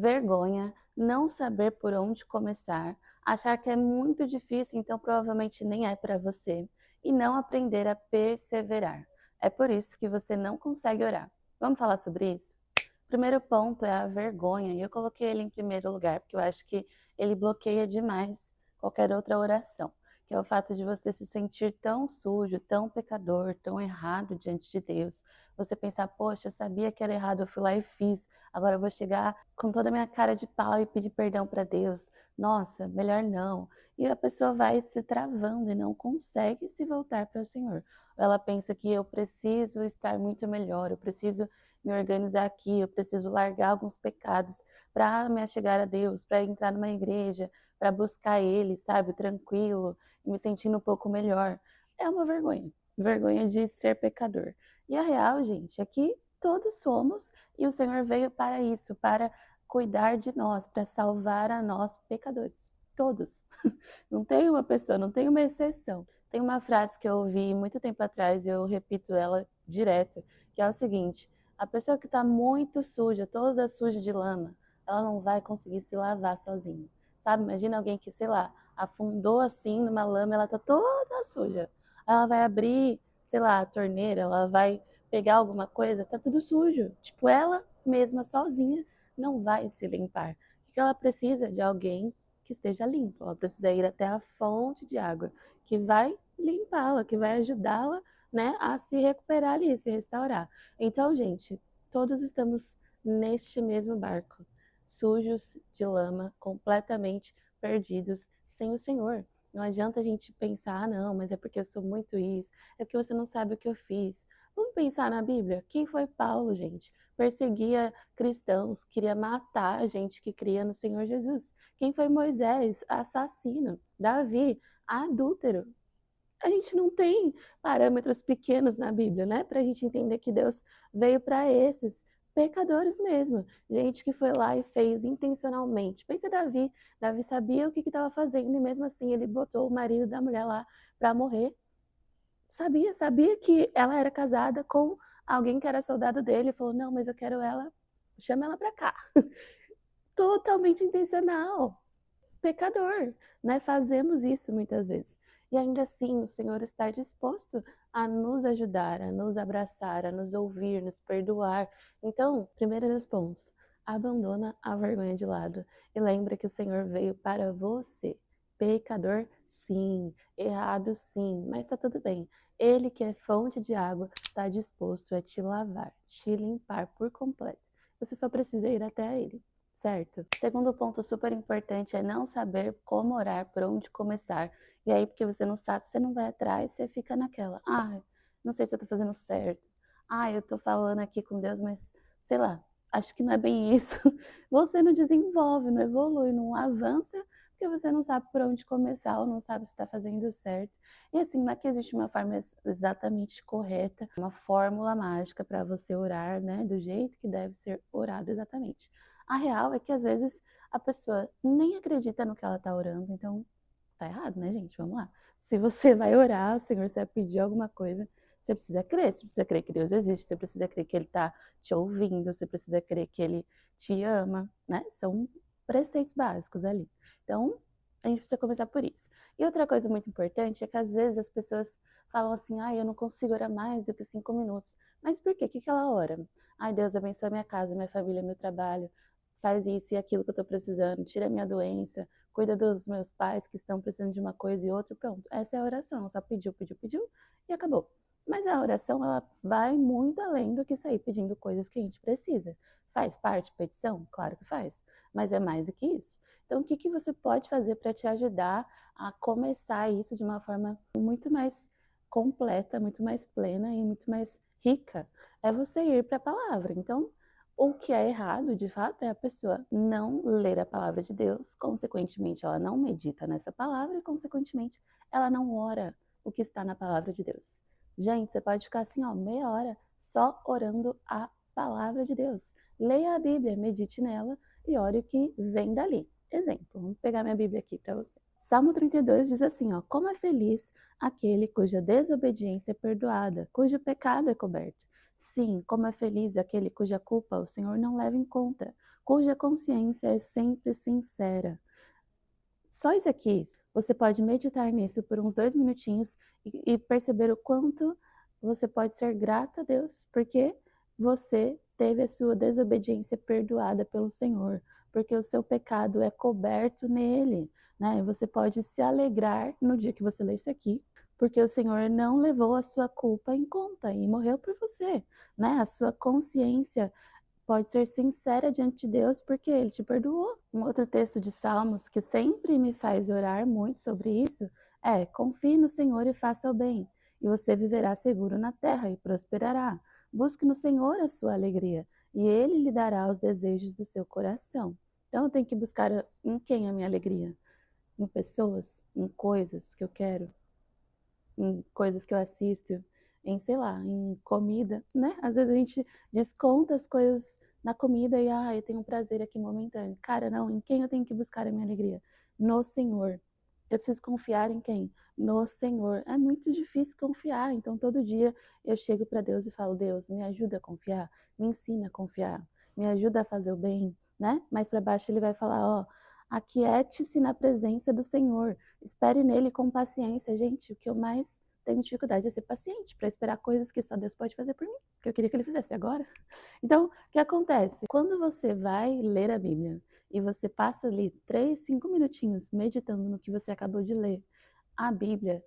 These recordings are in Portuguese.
Vergonha, não saber por onde começar, achar que é muito difícil, então provavelmente nem é para você, e não aprender a perseverar. É por isso que você não consegue orar. Vamos falar sobre isso? O primeiro ponto é a vergonha, e eu coloquei ele em primeiro lugar, porque eu acho que ele bloqueia demais qualquer outra oração, que é o fato de você se sentir tão sujo, tão pecador, tão errado diante de Deus. Você pensar, poxa, eu sabia que era errado, eu fui lá e fiz. Agora eu vou chegar com toda a minha cara de pau e pedir perdão para Deus. Nossa, melhor não. E a pessoa vai se travando e não consegue se voltar para o Senhor. Ela pensa que eu preciso estar muito melhor, eu preciso me organizar aqui, eu preciso largar alguns pecados para me chegar a Deus, para entrar numa igreja, para buscar Ele, sabe, tranquilo, e me sentindo um pouco melhor. É uma vergonha, vergonha de ser pecador. E a real, gente, é que todos somos e o Senhor veio para isso, para cuidar de nós, para salvar a nós pecadores. Todos. Não tem uma pessoa, não tem uma exceção. Tem uma frase que eu ouvi muito tempo atrás e eu repito ela direto, que é o seguinte: a pessoa que está muito suja, toda suja de lama, ela não vai conseguir se lavar sozinha. Sabe? Imagina alguém que, sei lá, afundou assim numa lama, ela tá toda suja. Ela vai abrir, sei lá, a torneira, ela vai pegar alguma coisa, tá tudo sujo. Tipo, ela mesma sozinha não vai se limpar. O que ela precisa? De alguém que esteja limpo. Ela precisa ir até a fonte de água, que vai limpá-la, que vai ajudá-la, né, a se recuperar ali, se restaurar. Então, gente, todos estamos neste mesmo barco, sujos de lama, completamente perdidos sem o Senhor. Não adianta a gente pensar, ah, não, mas é porque eu sou muito isso, é porque você não sabe o que eu fiz. Vamos pensar na Bíblia? Quem foi Paulo, gente? Perseguia cristãos, queria matar a gente que cria no Senhor Jesus. Quem foi Moisés? Assassino. Davi, adúltero. A gente não tem parâmetros pequenos na Bíblia, né? Para a gente entender que Deus veio para esses pecadores mesmo. Gente que foi lá e fez intencionalmente. Pensa Davi. Davi sabia o que estava fazendo e mesmo assim ele botou o marido da mulher lá para morrer. Sabia que ela era casada com alguém que era soldado dele. Falou, não, mas eu quero ela, chama ela para cá. Totalmente intencional, pecador, né? Fazemos isso muitas vezes. E ainda assim, o Senhor está disposto a nos ajudar, a nos abraçar, a nos ouvir, nos perdoar. Então, primeiro responsa, abandona a vergonha de lado e lembra que o Senhor veio para você. Pecador, sim, errado, sim, mas está tudo bem. Ele que é fonte de água está disposto a te lavar, te limpar por completo. Você só precisa ir até Ele. Certo? Segundo ponto super importante é não saber como orar, por onde começar. E aí, porque você não sabe, você não vai atrás, você fica naquela. Ah, não sei se eu tô fazendo certo. Ah, eu tô falando aqui com Deus, mas sei lá, acho que não é bem isso. Você não desenvolve, não evolui, não avança, porque você não sabe por onde começar ou não sabe se está fazendo certo. E assim, não é que existe uma forma exatamente correta, uma fórmula mágica para você orar, né, do jeito que deve ser orado exatamente. A real é que às vezes a pessoa nem acredita no que ela tá orando, então tá errado, né, gente? Vamos lá. Se você vai orar, o Senhor, você vai pedir alguma coisa, você precisa crer que Deus existe, você precisa crer que Ele tá te ouvindo, você precisa crer que Ele te ama, né? São preceitos básicos ali. Então, a gente precisa começar por isso. E outra coisa muito importante é que às vezes as pessoas falam assim, ah, eu não consigo orar mais do que 5 minutos. Mas por quê? O que que ela ora? Ai, Deus abençoe minha casa, minha família, meu trabalho, faz isso e aquilo que eu tô precisando, tira a minha doença, cuida dos meus pais que estão precisando de uma coisa e outra, pronto. Essa é a oração, só pediu, pediu, pediu e acabou. Mas a oração, ela vai muito além do que sair pedindo coisas que a gente precisa. Faz parte petição? Claro que faz, mas é mais do que isso. Então, o que que você pode fazer para te ajudar a começar isso de uma forma muito mais completa, muito mais plena e muito mais rica? É você ir para a palavra. Então, o que é errado, de fato, é a pessoa não ler a palavra de Deus, consequentemente, ela não medita nessa palavra e, consequentemente, ela não ora o que está na palavra de Deus. Gente, você pode ficar assim, ó, meia hora só orando a palavra de Deus. Leia a Bíblia, medite nela e ore o que vem dali. Exemplo, vamos pegar minha Bíblia aqui para você. Salmo 32 diz assim, ó, como é feliz aquele cuja desobediência é perdoada, cujo pecado é coberto. Sim, como é feliz aquele cuja culpa o Senhor não leva em conta, cuja consciência é sempre sincera. Só isso aqui, você pode meditar nisso por uns 2 minutinhos e perceber o quanto você pode ser grata a Deus, porque você teve a sua desobediência perdoada pelo Senhor, porque o seu pecado é coberto nele, né? E você pode se alegrar no dia que você lê isso aqui, porque o Senhor não levou a sua culpa em conta e morreu por você, né? A sua consciência pode ser sincera diante de Deus, porque Ele te perdoou. Um outro texto de Salmos que sempre me faz orar muito sobre isso é: confie no Senhor e faça o bem, e você viverá seguro na terra e prosperará. Busque no Senhor a sua alegria, e Ele lhe dará os desejos do seu coração. Então eu tenho que buscar em quem a minha alegria? Em pessoas, em coisas que eu quero, em coisas que eu assisto, em, sei lá, em comida, né? Às vezes a gente desconta as coisas na comida e, eu tenho um prazer aqui momentâneo. Cara, não, em quem eu tenho que buscar a minha alegria? No Senhor. Eu preciso confiar em quem? No Senhor. É muito difícil confiar, então todo dia eu chego para Deus e falo: Deus, me ajuda a confiar, me ensina a confiar, me ajuda a fazer o bem, né? Mais para baixo ele vai falar: ó, aquiete-se na presença do Senhor, espere nele com paciência. Gente, o que eu mais tenho dificuldade é ser paciente para esperar coisas que só Deus pode fazer por mim, que eu queria que ele fizesse agora. Então, o que acontece? Quando você vai ler a Bíblia e você passa ali 3, 5 minutinhos meditando no que você acabou de ler, a Bíblia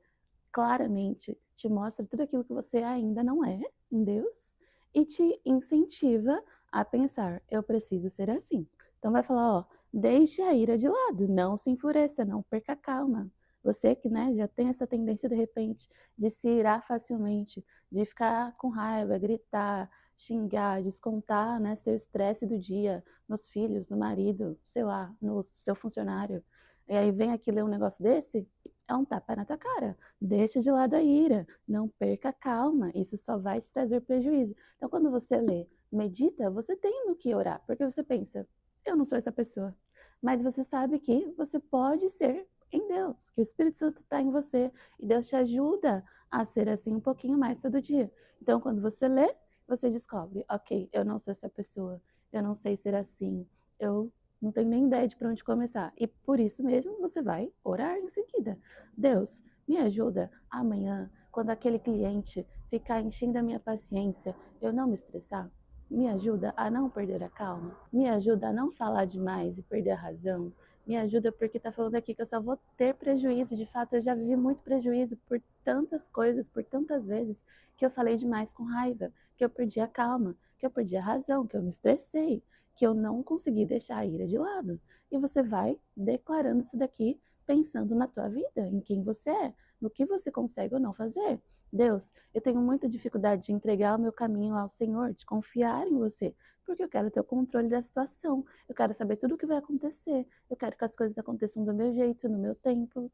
claramente te mostra tudo aquilo que você ainda não é em Deus e te incentiva a pensar: eu preciso ser assim. Então vai falar: ó, deixe a ira de lado, não se enfureça, não perca a calma. Você que, né, já tem essa tendência de repente de se irar facilmente, de ficar com raiva, gritar, xingar, descontar, né, seu estresse do dia nos filhos, no marido, sei lá, no seu funcionário. E aí vem aqui ler um negócio desse, é um tapa na tua cara. Deixa de lado a ira, não perca a calma, isso só vai te trazer prejuízo. Então, quando você lê, medita, você tem no que orar, porque você pensa: eu não sou essa pessoa, mas você sabe que você pode ser em Deus, que o Espírito Santo está em você e Deus te ajuda a ser assim um pouquinho mais todo dia. Então, quando você lê, você descobre: ok, eu não sou essa pessoa, eu não sei ser assim, eu não tenho nem ideia de para onde começar. E por isso mesmo você vai orar em seguida. Deus, me ajuda amanhã, quando aquele cliente ficar enchendo a minha paciência, eu não me estressar. Me ajuda a não perder a calma. Me ajuda a não falar demais e perder a razão. Me ajuda porque está falando aqui que eu só vou ter prejuízo. De fato, eu já vivi muito prejuízo por tantas coisas, por tantas vezes, que eu falei demais com raiva, que eu perdi a calma, que eu perdi a razão, que eu me estressei, que eu não consegui deixar a ira de lado. E você vai declarando isso daqui, pensando na tua vida, em quem você é, no que você consegue ou não fazer. Deus, eu tenho muita dificuldade de entregar o meu caminho ao Senhor, de confiar em você, porque eu quero ter o controle da situação, eu quero saber tudo o que vai acontecer, eu quero que as coisas aconteçam do meu jeito, no meu tempo,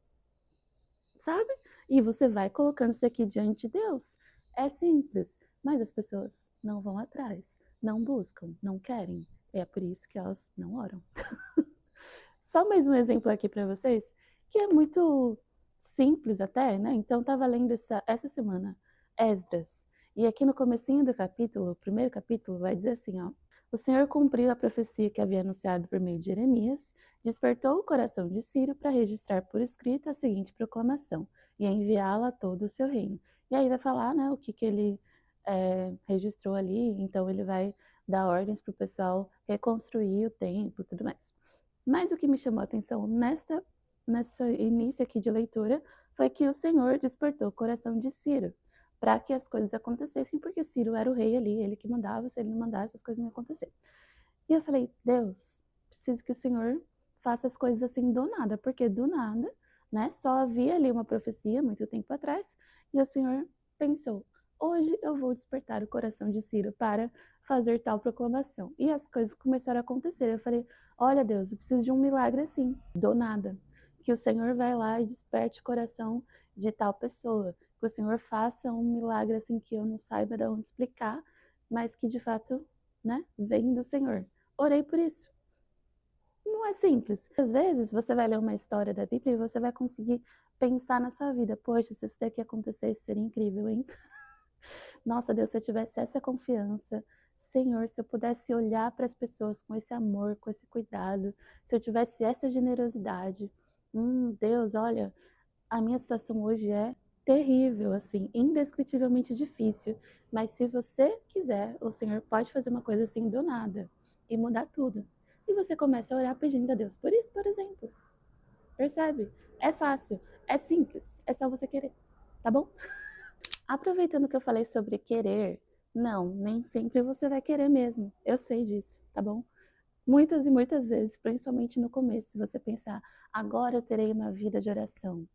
sabe? E você vai colocando isso daqui diante de Deus. É simples, mas as pessoas não vão atrás, não buscam, não querem. É por isso que elas não oram. Só mais um exemplo aqui para vocês, que é muito simples até, né? Então, estava lendo essa semana Esdras, e aqui no comecinho do capítulo, o primeiro capítulo, vai dizer assim, ó: o Senhor cumpriu a profecia que havia anunciado por meio de Jeremias, despertou o coração de Ciro para registrar por escrito a seguinte proclamação e enviá-la a todo o seu reino. E aí vai falar, né, o que ele registrou ali, então ele vai dar ordens para o pessoal reconstruir o templo e tudo mais. Mas o que me chamou a atenção nessa início aqui de leitura foi que o Senhor despertou o coração de Ciro para que as coisas acontecessem, porque Ciro era o rei ali, ele que mandava, se ele não mandasse, as coisas não iam acontecer. E eu falei: Deus, preciso que o Senhor faça as coisas assim do nada, porque do nada, né, só havia ali uma profecia muito tempo atrás, e o Senhor pensou: hoje eu vou despertar o coração de Ciro para fazer tal proclamação. E as coisas começaram a acontecer. Eu falei: olha, Deus, eu preciso de um milagre assim, do nada. Que o Senhor vai lá e desperte o coração de tal pessoa. Que o Senhor faça um milagre assim que eu não saiba de onde explicar, mas que de fato, né, vem do Senhor. Orei por isso. Não é simples. Às vezes você vai ler uma história da Bíblia e você vai conseguir pensar na sua vida: poxa, se isso daqui acontecesse, seria incrível, hein? Nossa, Deus, se eu tivesse essa confiança, Senhor, se eu pudesse olhar para as pessoas com esse amor, com esse cuidado, se eu tivesse essa generosidade. Deus, olha, a minha situação hoje é terrível, assim, indescritivelmente difícil, mas se você quiser, o Senhor pode fazer uma coisa assim do nada e mudar tudo. E você começa a orar pedindo a Deus por isso, por exemplo. Percebe? É fácil, é simples, é só você querer, tá bom? Aproveitando que eu falei sobre querer, não, nem sempre você vai querer mesmo. Eu sei disso, tá bom? Muitas e muitas vezes, principalmente no começo, se você pensar, agora eu terei uma vida de oração.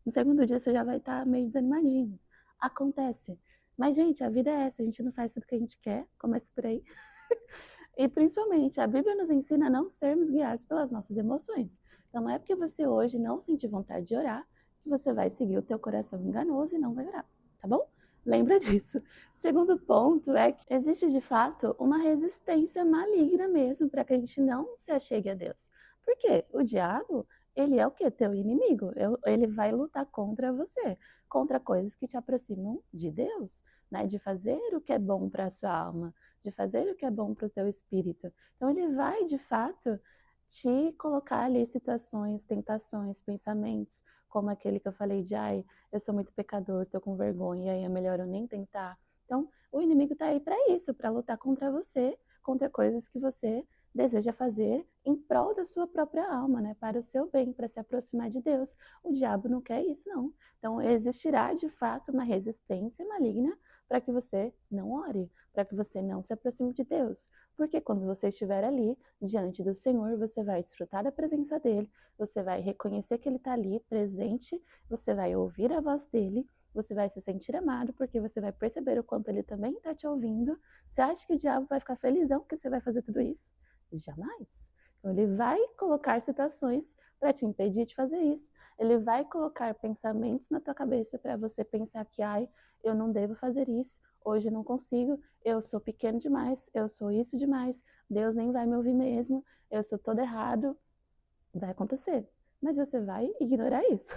No segundo dia você já vai estar meio desanimadinho. Acontece. Mas, gente, a vida é essa, a gente não faz tudo que a gente quer, começa por aí. E principalmente, a Bíblia nos ensina a não sermos guiados pelas nossas emoções. Então não é porque você hoje não sentir vontade de orar que você vai seguir o teu coração enganoso e não vai orar, tá bom? Lembra disso. Segundo ponto é que existe de fato uma resistência maligna mesmo para que a gente não se achegue a Deus. Por quê? O diabo, ele é o quê? Teu inimigo. Ele vai lutar contra você, contra coisas que te aproximam de Deus, né? De fazer o que é bom para a sua alma, de fazer o que é bom para o teu espírito. Então ele vai, de fato, te colocar ali situações, tentações, pensamentos, como aquele que eu falei de, ai, eu sou muito pecador, tô com vergonha, e aí é melhor eu nem tentar. Então, o inimigo tá aí para isso, para lutar contra você, contra coisas que você deseja fazer em prol da sua própria alma, né? Para o seu bem, para se aproximar de Deus. O diabo não quer isso, não. Então, existirá de fato uma resistência maligna para que você não ore, para que você não se aproxime de Deus. Porque quando você estiver ali, diante do Senhor, você vai desfrutar da presença dele, você vai reconhecer que ele está ali, presente, você vai ouvir a voz dele, você vai se sentir amado, porque você vai perceber o quanto ele também está te ouvindo. Você acha que o diabo vai ficar felizão que você vai fazer tudo isso? Jamais. Então, ele vai colocar situações para te impedir de fazer isso. Ele vai colocar pensamentos na tua cabeça para você pensar que, ai, eu não devo fazer isso, hoje eu não consigo, eu sou pequeno demais, eu sou isso demais, Deus nem vai me ouvir mesmo, eu sou todo errado. Vai acontecer, mas você vai ignorar isso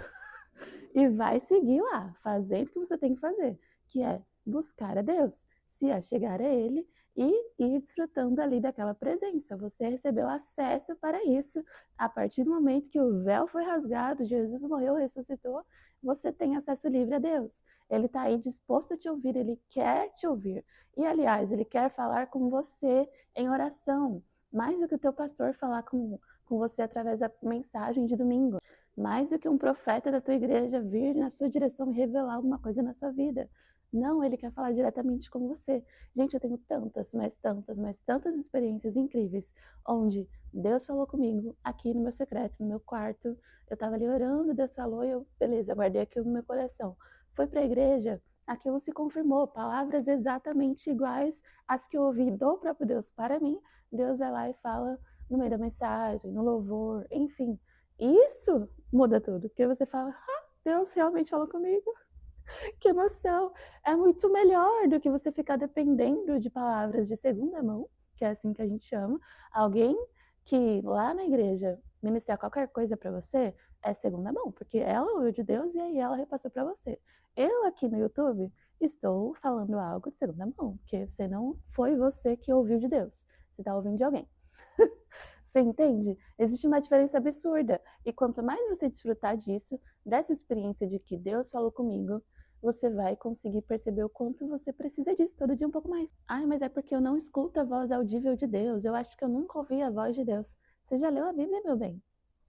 e vai seguir lá, fazendo o que você tem que fazer, que é buscar a Deus, se achegar a Ele e ir desfrutando ali daquela presença. Você recebeu acesso para isso. A partir do momento que o véu foi rasgado, Jesus morreu, ressuscitou, você tem acesso livre a Deus. Ele está aí disposto a te ouvir, Ele quer te ouvir. E, aliás, Ele quer falar com você em oração, mais do que o teu pastor falar com você através da mensagem de domingo. Mais do que um profeta da tua igreja vir na sua direção e revelar alguma coisa na sua vida. Não, ele quer falar diretamente com você. Gente, eu tenho mas tantas experiências incríveis, onde Deus falou comigo aqui no meu secreto, no meu quarto. Eu estava ali orando, Deus falou e eu, beleza, guardei aquilo no meu coração. Fui para a igreja, aquilo se confirmou, palavras exatamente iguais às que eu ouvi do próprio Deus para mim. Deus vai lá e fala no meio da mensagem, no louvor, enfim. Isso muda tudo, porque você fala, ah, Deus realmente falou comigo, que emoção! É muito melhor do que você ficar dependendo de palavras de segunda mão, que é assim que a gente chama, alguém que lá na igreja ministrar qualquer coisa para você é segunda mão, porque ela ouviu de Deus e aí ela repassou para você. Eu aqui no YouTube estou falando algo de segunda mão, porque você não foi você que ouviu de Deus, você está ouvindo de alguém. Você entende? Existe uma diferença absurda. E quanto mais você desfrutar disso, dessa experiência de que Deus falou comigo, você vai conseguir perceber o quanto você precisa disso todo dia um pouco mais. Ai, mas é porque eu não escuto a voz audível de Deus. Eu acho que eu nunca ouvi a voz de Deus. Você já leu a Bíblia, meu bem?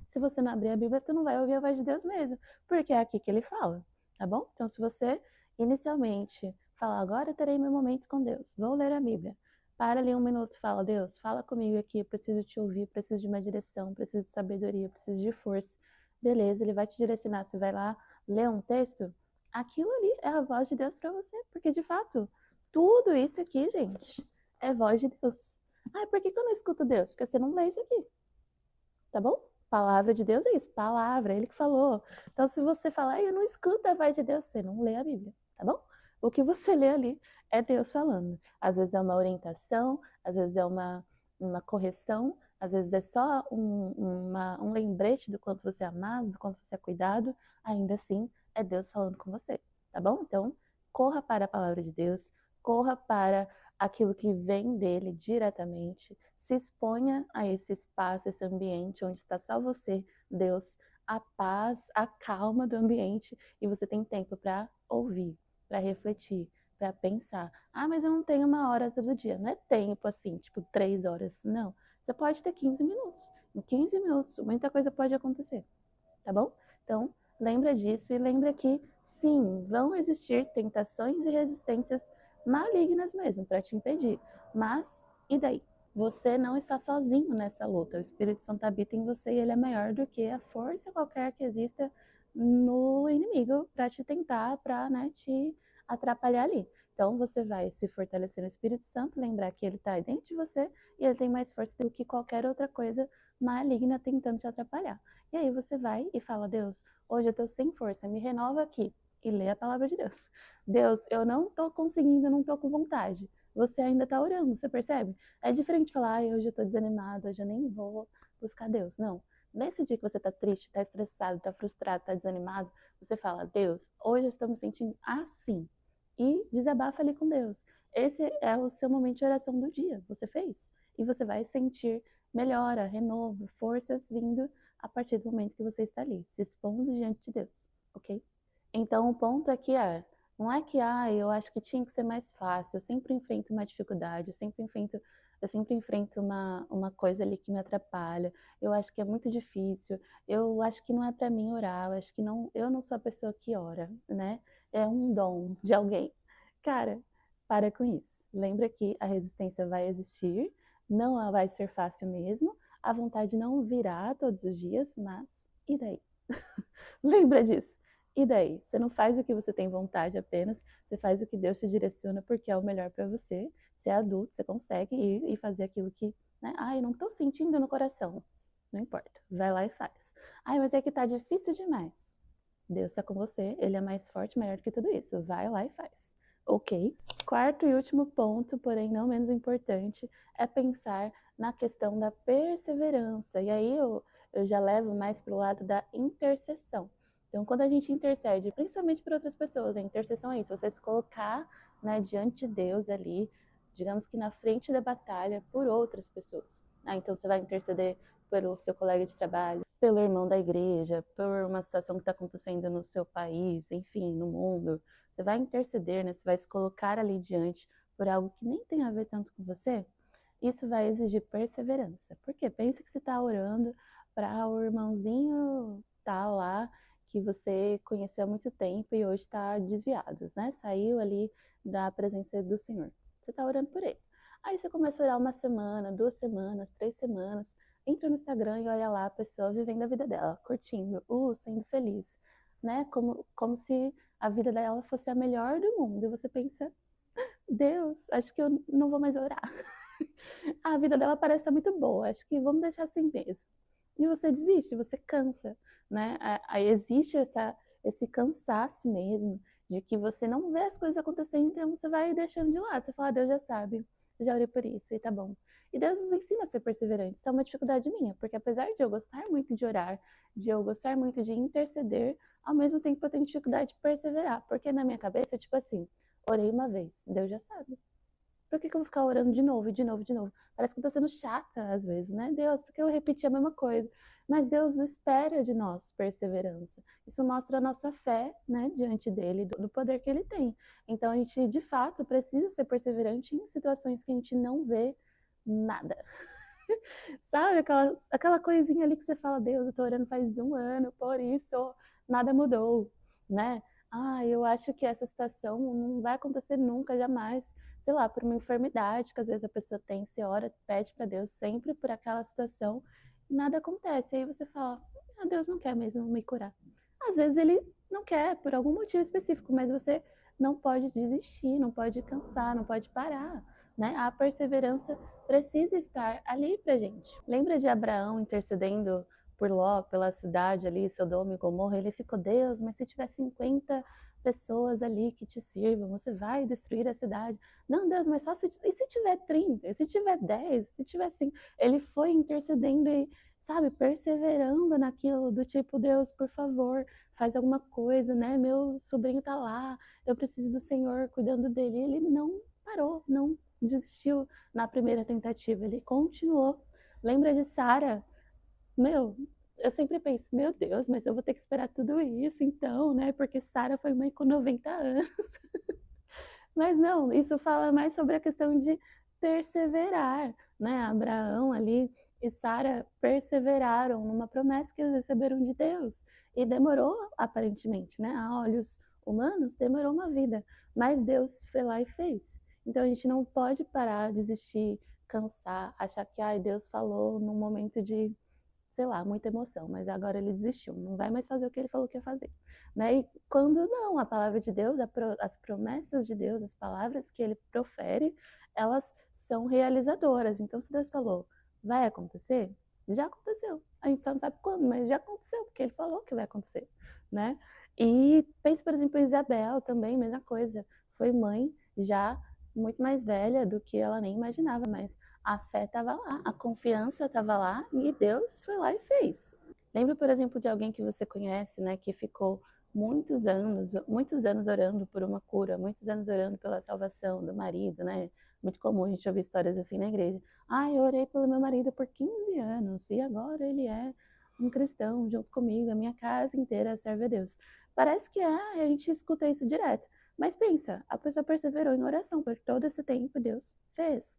Se você não abrir a Bíblia, tu não vai ouvir a voz de Deus mesmo, porque é aqui que ele fala, tá bom? Então, se você inicialmente falar, agora terei meu momento com Deus, vou ler a Bíblia, para ali um minuto e fala, Deus, fala comigo aqui, eu preciso te ouvir, preciso de uma direção, preciso de sabedoria, preciso de força. Beleza, ele vai te direcionar, você vai lá ler um texto, aquilo ali é a voz de Deus para você, porque de fato, tudo isso aqui, gente, é voz de Deus. Ah, por que eu não escuto Deus? Porque você não lê isso aqui, tá bom? Palavra de Deus é isso, palavra, ele que falou. Então, se você falar, eu não escuto a voz de Deus, você não lê a Bíblia, tá bom? O que você lê ali é Deus falando. Às vezes é uma orientação, às vezes é uma correção, às vezes é só um lembrete do quanto você é amado, do quanto você é cuidado. Ainda assim, é Deus falando com você, tá bom? Então, corra para a palavra de Deus, corra para aquilo que vem dele diretamente, se exponha a esse espaço, esse ambiente onde está só você, Deus, a paz, a calma do ambiente, e você tem tempo para ouvir, para refletir, para pensar. Ah, mas eu não tenho 1 hora todo dia. Não é tempo assim, tipo 3 horas. Não. Você pode ter 15 minutos. Em 15 minutos, muita coisa pode acontecer. Tá bom? Então, lembra disso e lembra que, sim, vão existir tentações e resistências malignas mesmo para te impedir. Mas, e daí? Você não está sozinho nessa luta. O Espírito Santo habita em você e ele é maior do que a força qualquer que exista no inimigo para te tentar, para, né, te atrapalhar ali. Então você vai se fortalecer no Espírito Santo, lembrar que ele está dentro de você e ele tem mais força do que qualquer outra coisa maligna tentando te atrapalhar. E aí você vai e fala: Deus, hoje eu estou sem força, me renova aqui. E lê a palavra de Deus. Deus, eu não estou conseguindo, eu não estou com vontade. Você ainda está orando, você percebe? É diferente de falar: hoje eu estou desanimado, hoje eu nem vou buscar Deus. Não. Nesse dia que você está triste, está estressado, está frustrado, está desanimado, você fala: Deus, hoje eu estou me sentindo assim. E desabafa ali com Deus. Esse é o seu momento de oração do dia. Você fez. E você vai sentir melhora, renovo, forças vindo a partir do momento que você está ali, se expondo diante de Deus, ok? Então, o ponto aqui não é que, eu acho que tinha que ser mais fácil, eu sempre enfrento uma dificuldade, eu sempre enfrento uma coisa ali que me atrapalha, eu acho que é muito difícil, eu acho que não é para mim orar, eu acho que não, eu não sou a pessoa que ora, né? É um dom de alguém. Cara, para com isso. Lembra que a resistência vai existir, não vai ser fácil mesmo, a vontade não virá todos os dias, mas e daí? Lembra disso. E daí? Você não faz o que você tem vontade apenas, você faz o que Deus te direciona porque é o melhor para você. Você é adulto, você consegue ir e fazer aquilo que, né? Eu não tô sentindo no coração. Não importa, vai lá e faz. Mas é que tá difícil demais. Deus está com você, ele é mais forte, maior que tudo isso. Vai lá e faz. Ok? Quarto e último ponto, porém não menos importante, é pensar na questão da perseverança. E aí eu já levo mais para o lado da intercessão. Então, quando a gente intercede, principalmente por outras pessoas, a intercessão é isso, você se colocar, né, diante de Deus ali, digamos que na frente da batalha por outras pessoas. Então você vai interceder pelo seu colega de trabalho, pelo irmão da igreja, por uma situação que está acontecendo no seu país, enfim, no mundo. Você vai interceder, né? Você vai se colocar ali diante por algo que nem tem a ver tanto com você. Isso vai exigir perseverança. Porque pensa que você está orando para o irmãozinho tal lá que você conheceu há muito tempo e hoje está desviado, né? Saiu ali da presença do Senhor. Você está orando por ele. Aí você começa a orar 1 semana, 2 semanas, 3 semanas, entra no Instagram e olha lá a pessoa vivendo a vida dela, curtindo, sendo feliz, né? Como se a vida dela fosse a melhor do mundo. E você pensa: Deus, acho que eu não vou mais orar. A vida dela parece estar muito boa, acho que vamos deixar assim mesmo. E você desiste, você cansa, né? Aí existe esse cansaço mesmo, de que você não vê as coisas acontecendo, então você vai deixando de lado. Você fala: Deus já sabe, eu já orei por isso e tá bom. E Deus nos ensina a ser perseverante. Isso é uma dificuldade minha, porque apesar de eu gostar muito de orar, de eu gostar muito de interceder, ao mesmo tempo eu tenho dificuldade de perseverar, porque na minha cabeça, tipo assim, orei uma vez, Deus já sabe. Por que eu vou ficar orando de novo, de novo, de novo? Parece que eu tô sendo chata às vezes, né? Deus, porque eu repeti a mesma coisa. Mas Deus espera de nós perseverança. Isso mostra a nossa fé, né, diante dele, do poder que ele tem. Então a gente, de fato, precisa ser perseverante em situações que a gente não vê nada. Sabe, aquela coisinha ali que você fala: Deus, eu tô orando faz 1 ano, por isso nada mudou, né? Eu acho que essa situação não vai acontecer nunca, jamais. Sei lá, por uma enfermidade que às vezes a pessoa tem, você ora, pede para Deus sempre por aquela situação e nada acontece. Aí você fala: Deus não quer mesmo me curar. Às vezes ele não quer por algum motivo específico, mas você não pode desistir, não pode cansar, não pode parar, né? A perseverança precisa estar ali pra gente. Lembra de Abraão intercedendo por Ló, pela cidade ali, Sodoma e Gomorra? Ele ficou: Deus, mas se tiver 50 pessoas ali que te sirvam, você vai destruir a cidade. Não, Deus, mas só se... E se tiver 30? E se tiver 10? Se tiver 5? Ele foi intercedendo e, sabe, perseverando naquilo, do tipo: Deus, por favor, faz alguma coisa, né? Meu sobrinho tá lá, eu preciso do Senhor cuidando dele. Ele não parou, desistiu na primeira tentativa, ele continuou. Lembra de Sara? Meu, eu sempre penso, meu Deus, mas eu vou ter que esperar tudo isso então, né? Porque Sara foi mãe com 90 anos. Mas não, isso fala mais sobre a questão de perseverar, né? Abraão ali e Sara perseveraram numa promessa que eles receberam de Deus. E demorou, aparentemente, né? A olhos humanos, demorou uma vida. Mas Deus foi lá e fez. Então a gente não pode parar, desistir, cansar, achar que Deus falou num momento de, sei lá, muita emoção, mas agora ele desistiu, não vai mais fazer o que ele falou que ia fazer, né? E quando não, a palavra de Deus, as promessas de Deus, as palavras que ele profere, elas são realizadoras. Então, se Deus falou, vai acontecer, já aconteceu. A gente só não sabe quando, mas já aconteceu, porque ele falou que vai acontecer, né? E pense, por exemplo, em Isabel também, mesma coisa. Foi mãe já muito mais velha do que ela nem imaginava, mas a fé estava lá, a confiança estava lá e Deus foi lá e fez. Lembra, por exemplo, de alguém que você conhece, né, que ficou muitos anos orando por uma cura, muitos anos orando pela salvação do marido, né? Muito comum a gente ouvir histórias assim na igreja. Eu orei pelo meu marido por 15 anos e agora ele é um cristão junto comigo, a minha casa inteira serve a Deus. Parece que a gente escuta isso direto. Mas pensa, a pessoa perseverou em oração por todo esse tempo, Deus fez.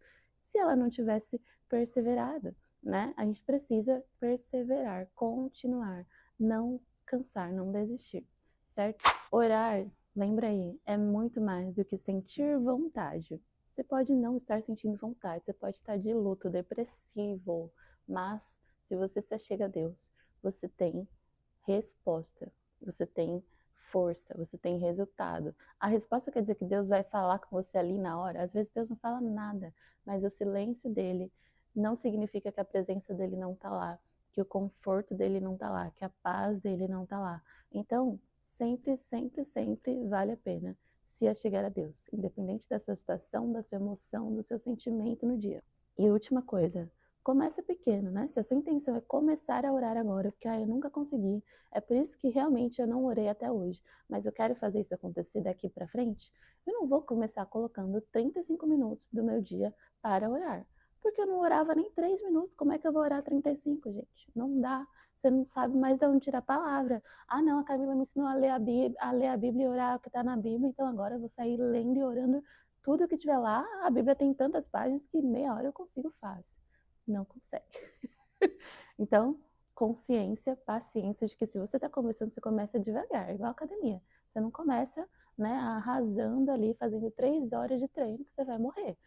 Se ela não tivesse perseverado, né? A gente precisa perseverar, continuar, não cansar, não desistir, certo? Orar, lembra aí, é muito mais do que sentir vontade. Você pode não estar sentindo vontade, você pode estar de luto, depressivo, mas se você se achega a Deus, você tem resposta, você tem força, você tem resultado. A resposta quer dizer que Deus vai falar com você ali na hora. Às vezes Deus não fala nada, mas o silêncio dele não significa que a presença dele não está lá, que o conforto dele não está lá, que a paz dele não está lá. Então, sempre, sempre, sempre vale a pena se achegar a Deus, independente da sua situação, da sua emoção, do seu sentimento no dia. E última coisa, começa pequeno, né? Se a sua intenção é começar a orar agora, porque eu nunca consegui, é por isso que realmente eu não orei até hoje, mas eu quero fazer isso acontecer daqui para frente, eu não vou começar colocando 35 minutos do meu dia para orar, porque eu não orava nem 3 minutos, como é que eu vou orar 35, gente? Não dá, você não sabe mais de onde tirar a palavra. Não, a Camila me ensinou a ler a Bíblia e orar o que está na Bíblia, então agora eu vou sair lendo e orando tudo que tiver lá. A Bíblia tem tantas páginas que meia hora eu consigo fácil. Não consegue. Então, consciência, paciência de que se você está começando, você começa devagar, igual academia. Você não começa, né, arrasando ali, fazendo 3 horas de treino que você vai morrer.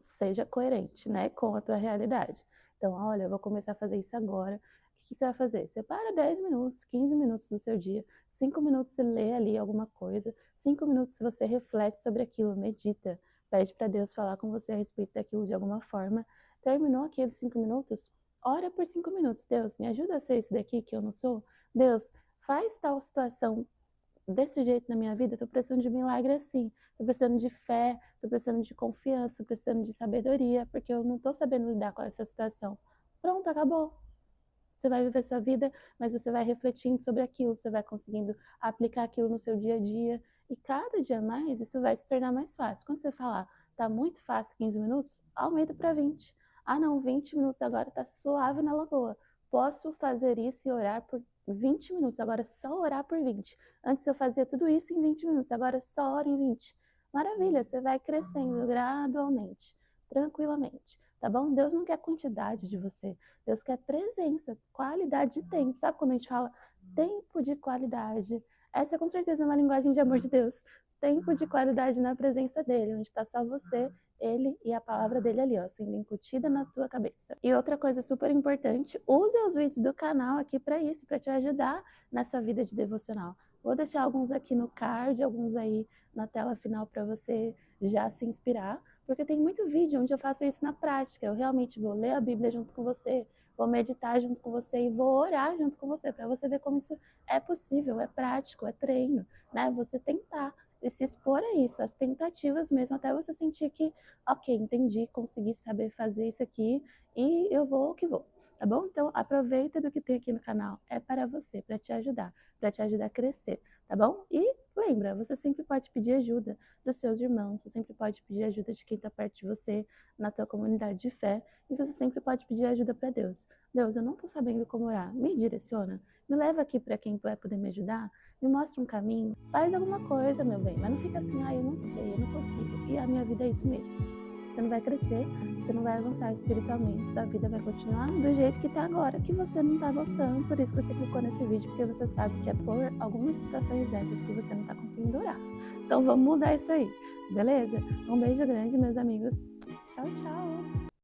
Seja coerente, né, com a tua realidade. Então, olha, eu vou começar a fazer isso agora. O que você vai fazer? Você para 10 minutos, 15 minutos do seu dia, 5 minutos você lê ali alguma coisa, 5 minutos você reflete sobre aquilo, medita, pede para Deus falar com você a respeito daquilo de alguma forma. Terminou aqueles 5 minutos, ora por 5 minutos. Deus, me ajuda a ser isso daqui que eu não sou. Deus, faz tal situação desse jeito na minha vida, estou precisando de milagre assim, estou precisando de fé, estou precisando de confiança, estou precisando de sabedoria, porque eu não estou sabendo lidar com essa situação. Pronto, acabou. Você vai viver sua vida, mas você vai refletindo sobre aquilo, você vai conseguindo aplicar aquilo no seu dia a dia, e cada dia mais isso vai se tornar mais fácil. Quando você falar, tá muito fácil 15 minutos, aumenta para 20. Não, 20 minutos agora tá suave na lagoa. Posso fazer isso e orar por 20 minutos, agora só orar por 20. Antes eu fazia tudo isso em 20 minutos, agora só oro em 20. Maravilha, você vai crescendo gradualmente, tranquilamente, tá bom? Deus não quer quantidade de você, Deus quer presença, qualidade de tempo. Sabe quando a gente fala tempo de qualidade? Essa com certeza é uma linguagem de amor de Deus. Tempo de qualidade na presença dele, onde está só você, ele e a palavra dele ali, ó, sendo incutida na tua cabeça. E outra coisa super importante, use os vídeos do canal aqui para isso, para te ajudar nessa vida de devocional. Vou deixar alguns aqui no card, alguns aí na tela final para você já se inspirar, porque tem muito vídeo onde eu faço isso na prática. Eu realmente vou ler a Bíblia junto com você, vou meditar junto com você e vou orar junto com você, para você ver como isso é possível, é prático, é treino, né? Você tentar e se expor a isso, as tentativas mesmo, até você sentir que, ok, entendi, consegui saber fazer isso aqui e eu vou que vou. tá bom? Então aproveita do que tem aqui no canal, é para você, para te ajudar a crescer, tá bom? E lembra, você sempre pode pedir ajuda dos seus irmãos, você sempre pode pedir ajuda de quem está perto de você, na tua comunidade de fé, e você sempre pode pedir ajuda para Deus. Deus, eu não estou sabendo como orar, me direciona, me leva aqui para quem vai poder me ajudar, me mostra um caminho, faz alguma coisa, meu bem, mas não fica assim, eu não sei, eu não consigo, e a minha vida é isso mesmo. Você não vai crescer, você não vai avançar espiritualmente, sua vida vai continuar do jeito que tá agora, que você não tá gostando, por isso que você clicou nesse vídeo, porque você sabe que é por algumas situações dessas que você não tá conseguindo orar. Então vamos mudar isso aí, beleza? Um beijo grande, meus amigos. Tchau, tchau!